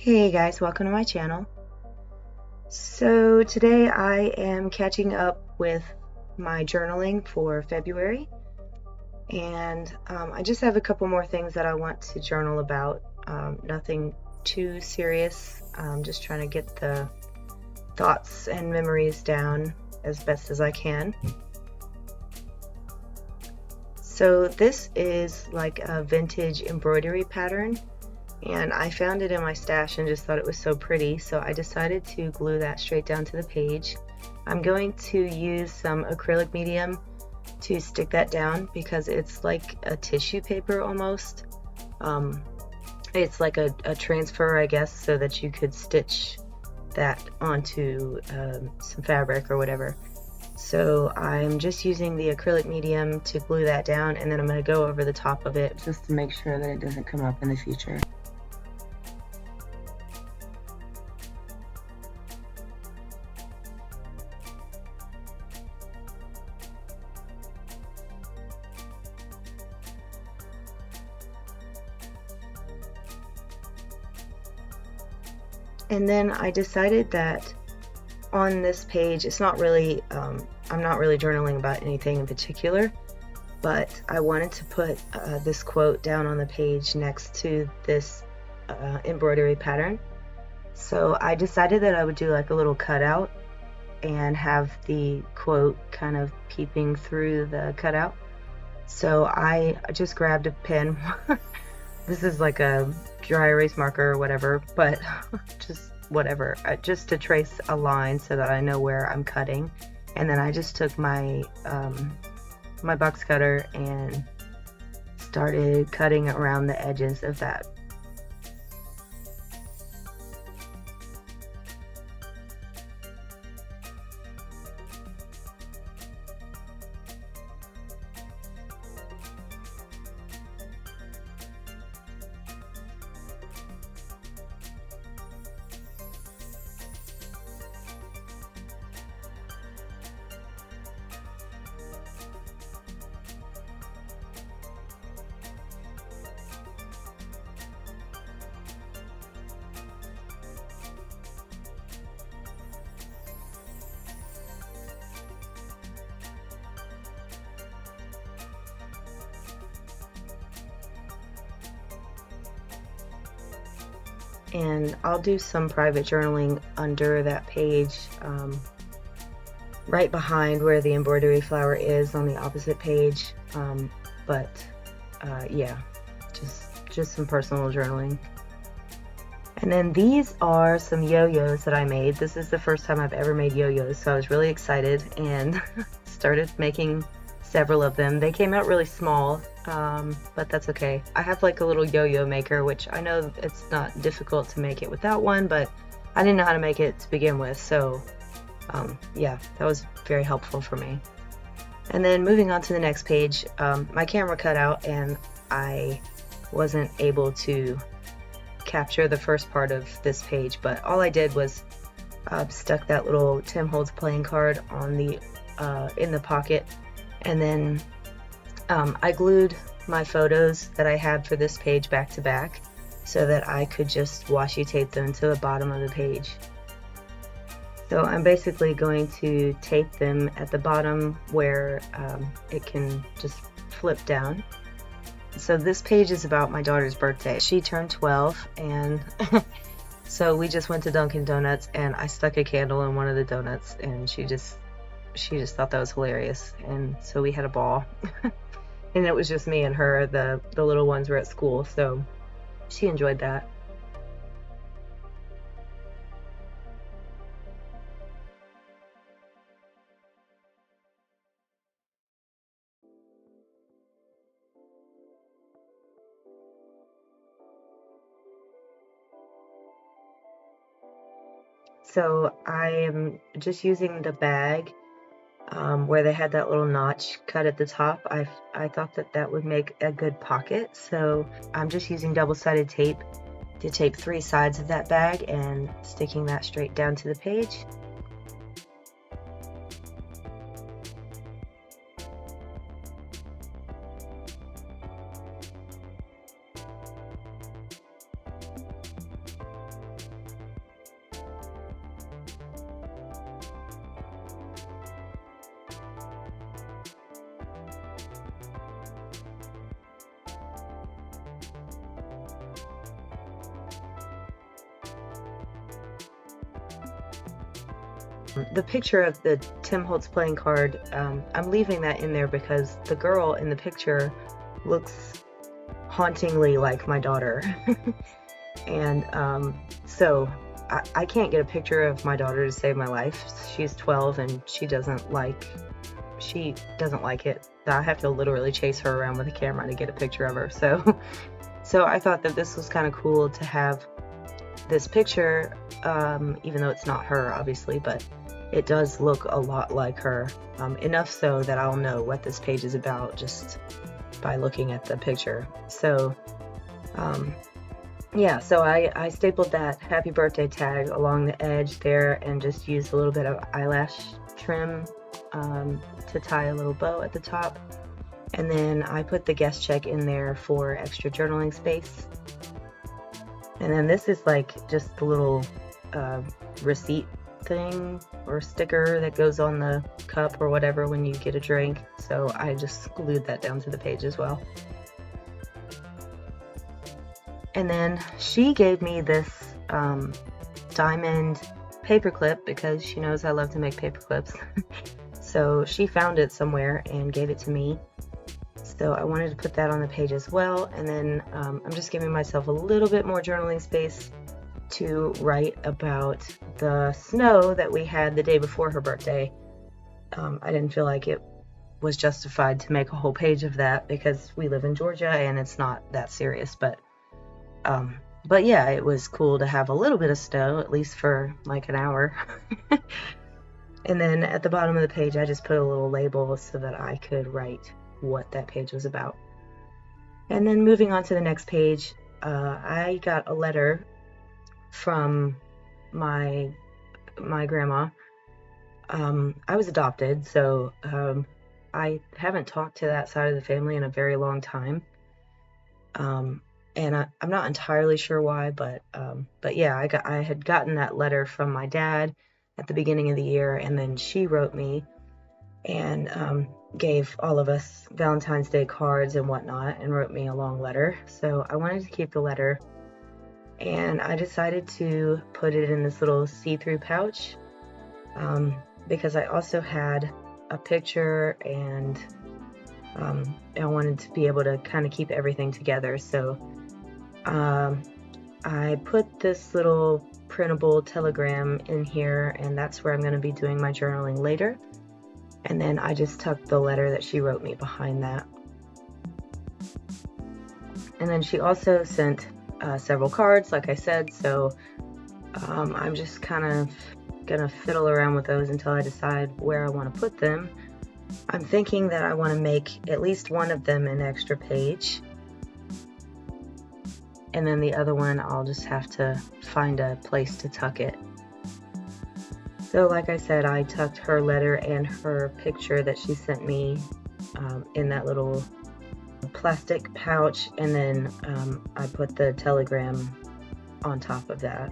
Hey guys, welcome to my channel. So today I am catching up with my journaling for February, and I just have a couple more things that I want to journal about. Nothing too serious. I'm just trying to get the thoughts and memories down as best as I can. So this is like a vintage embroidery pattern, and I found it in my stash and just thought it was so pretty, so I decided to glue that straight down to the page. I'm going to use some acrylic medium to stick that down because it's like a tissue paper almost. It's like a transfer, I guess, so that you could stitch that onto some fabric or whatever. So I'm just using the acrylic medium to glue that down, and then I'm going to go over the top of it just to make sure that it doesn't come up in the future. And then I decided that on this page, it's not really, I'm not really journaling about anything in particular, but I wanted to put this quote down on the page next to this embroidery pattern. So I decided that I would do like a little cutout and have the quote kind of peeping through the cutout. So I just grabbed a pen. This is like a dry erase marker or whatever, but just whatever, just to trace a line so that I know where I'm cutting. And then I just took my my box cutter and started cutting around the edges of that. And I'll do some private journaling under that page, right behind where the embroidery flower is on the opposite page. Yeah, just some personal journaling. And then these are some yo-yos that I made. This is the first time I've ever made yo-yos, so I was really excited and started making several of them. They came out really small, but that's okay. I have like a little yo-yo maker, which I know it's not difficult to make it without one, but I didn't know how to make it to begin with, so yeah, that was very helpful for me. And then moving on to the next page, my camera cut out and I wasn't able to capture the first part of this page, but all I did was stuck that little Tim Holtz playing card on the in the pocket, and then I glued my photos that I had for this page back to back so that I could just washi tape them to the bottom of the page. So I'm basically going to tape them at the bottom where it can just flip down. So this page is about my daughter's birthday. She turned 12, and so we just went to Dunkin' Donuts, and I stuck a candle in one of the donuts, and she just thought that was hilarious, and so we had a ball. And it was just me and her. The little ones were at school, so she enjoyed that. So I am just using the bag where they had that little notch cut at the top. I thought that that would make a good pocket, so I'm just using double-sided tape to tape 3 sides of that bag and sticking that straight down to the page. The picture of the Tim Holtz playing card, I'm leaving that in there because the girl in the picture looks hauntingly like my daughter. And so I can't get a picture of my daughter to save my life. She's 12 and she doesn't like it. I have to literally chase her around with a camera to get a picture of her. So I thought that this was kind of cool to have this picture, even though it's not her, obviously, but it does look a lot like her, enough so that I'll know what this page is about just by looking at the picture. So yeah, so I stapled that happy birthday tag along the edge there and just used a little bit of eyelash trim to tie a little bow at the top. And then I put the guest check in there for extra journaling space. And then this is like just the little receipt thing or sticker that goes on the cup or whatever when you get a drink. So I just glued that down to the page as well. And then she gave me this diamond paperclip because she knows I love to make paper clips. So she found it somewhere and gave it to me. So I wanted to put that on the page as well. And then I'm just giving myself a little bit more journaling space to write about the snow that we had the day before her birthday. I didn't feel like it was justified to make a whole page of that because we live in Georgia and it's not that serious. But yeah, it was cool to have a little bit of snow, at least for like an hour. And then at the bottom of the page, I just put a little label so that I could write what that page was about. And then moving on to the next page, I got a letter from my grandma. I was adopted, so I haven't talked to that side of the family in a very long time. And I'm not entirely sure why, but yeah, I had gotten that letter from my dad at the beginning of the year, and then she wrote me and gave all of us Valentine's Day cards and whatnot and wrote me a long letter. So I wanted to keep the letter, and I decided to put it in this little see-through pouch because I also had a picture and I wanted to be able to kind of keep everything together. So I put this little printable telegram in here, and that's where I'm going to be doing my journaling later. And then I just tucked the letter that she wrote me behind that. And then she also sent several cards, like I said, so I'm just kind of gonna fiddle around with those until I decide where I want to put them. I'm thinking that I want to make at least one of them an extra page, and then the other one I'll just have to find a place to tuck it. So like I said, I tucked her letter and her picture that she sent me in that little plastic pouch, and then I put the telegram on top of that.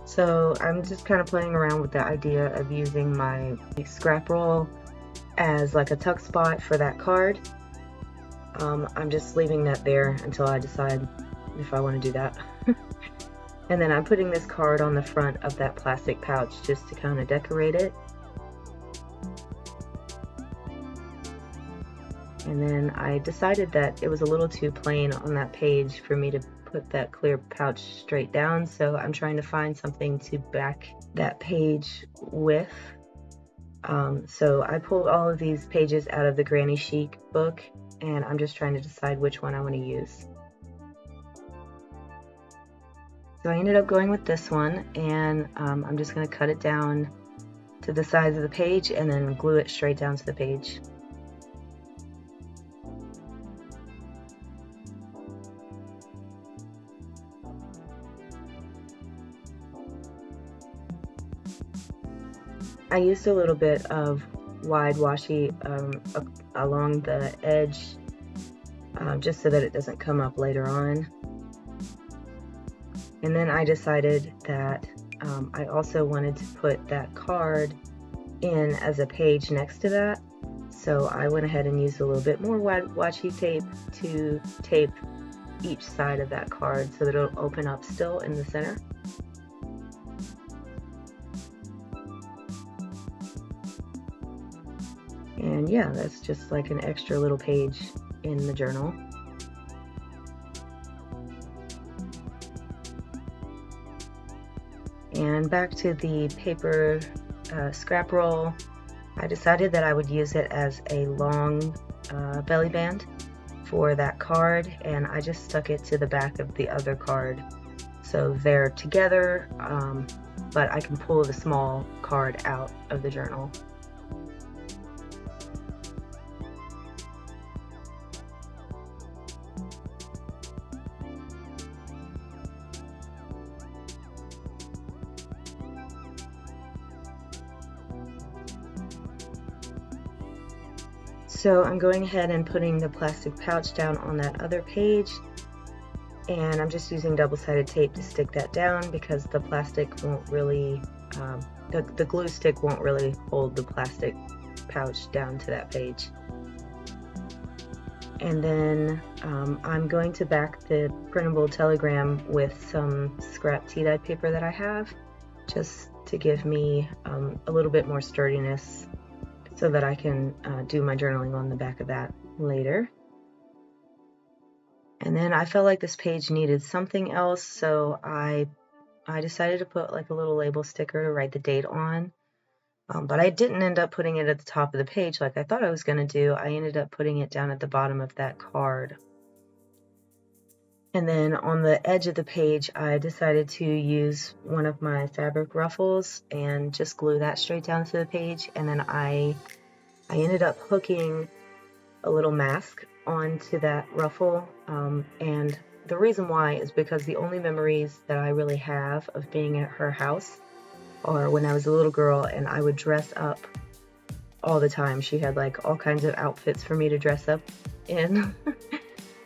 So I'm just kind of playing around with the idea of using my scrap roll as like a tuck spot for that card. I'm just leaving that there until I decide if I want to do that. And then I'm putting this card on the front of that plastic pouch just to kind of decorate it. And then I decided that it was a little too plain on that page for me to put that clear pouch straight down, so I'm trying to find something to back that page with. So I pulled all of these pages out of the Granny Chic book, and I'm just trying to decide which one I want to use. So I ended up going with this one, and I'm just going to cut it down to the size of the page and then glue it straight down to the page. I used a little bit of wide washi along the edge just so that it doesn't come up later on. And then I decided that I also wanted to put that card in as a page next to that. So I went ahead and used a little bit more washi tape to tape each side of that card so that it'll open up still in the center. And yeah, that's just like an extra little page in the journal. And back to the paper scrap roll, I decided that I would use it as a long belly band for that card, and I just stuck it to the back of the other card. So they're together, but I can pull the small card out of the journal. So I'm going ahead and putting the plastic pouch down on that other page, and I'm just using double-sided tape to stick that down because the plastic won't really, the glue stick won't really hold the plastic pouch down to that page. And then I'm going to back the printable telegram with some scrap tea-dyed paper that I have, just to give me a little bit more sturdiness so that I can do my journaling on the back of that later. And then I felt like this page needed something else, so I decided to put like a little label sticker to write the date on. But I didn't end up putting it at the top of the page like I thought I was going to do. I ended up putting it down at the bottom of that card. And then on the edge of the page, I decided to use one of my fabric ruffles and just glue that straight down to the page. And then I ended up hooking a little mask onto that ruffle. And the reason why is because the only memories that I really have of being at her house are when I was a little girl and I would dress up all the time. She had like all kinds of outfits for me to dress up in.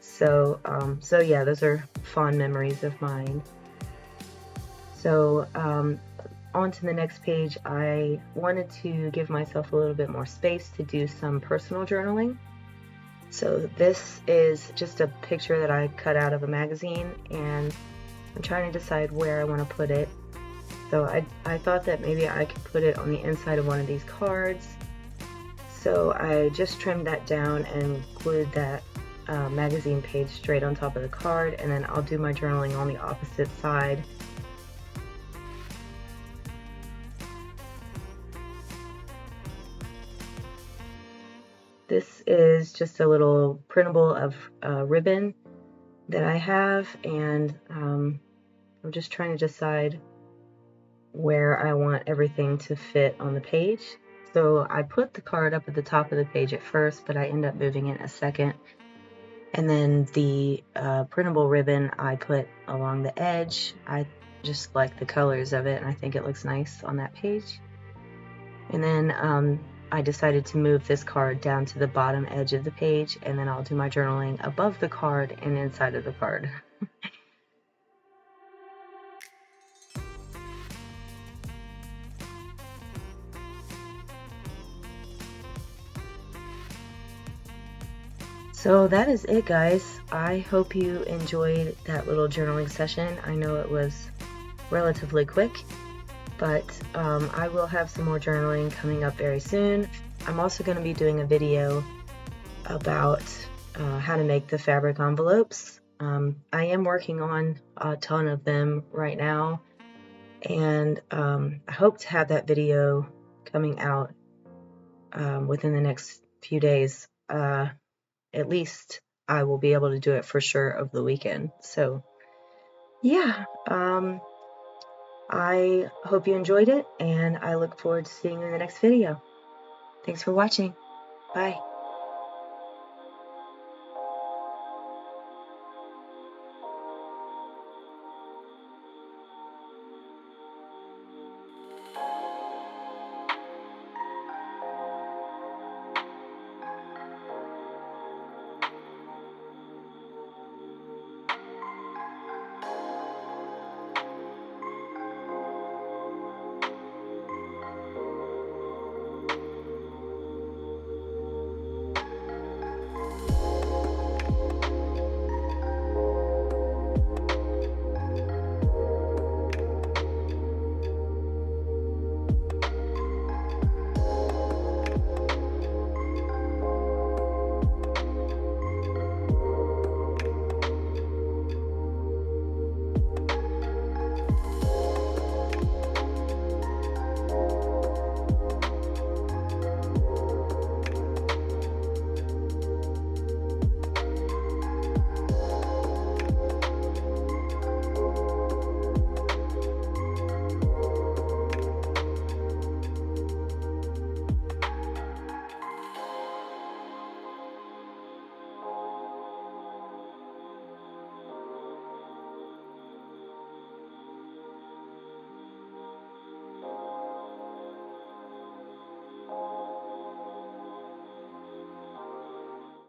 So yeah, those are fond memories of mine. So on to the next page, I wanted to give myself a little bit more space to do some personal journaling. So this is just a picture that I cut out of a magazine, and I'm trying to decide where I want to put it. So I thought that maybe I could put it on the inside of one of these cards. So I just trimmed that down and glued that magazine page straight on top of the card, and then I'll do my journaling on the opposite side. This is just a little printable of ribbon that I have, and I'm just trying to decide where I want everything to fit on the page. So I put the card up at the top of the page at first, but I end up moving it a second. And then the printable ribbon I put along the edge. I just like the colors of it, and I think it looks nice on that page. And then I decided to move this card down to the bottom edge of the page, and then I'll do my journaling above the card and inside of the card. So that is it, guys. I hope you enjoyed that little journaling session. I know it was relatively quick, but I will have some more journaling coming up very soon. I'm also going to be doing a video about how to make the fabric envelopes. I am working on a ton of them right now, and I hope to have that video coming out within the next few days. At least I will be able to do it for sure over the weekend. So yeah, I hope you enjoyed it, and I look forward to seeing you in the next video. Thanks for watching. Bye.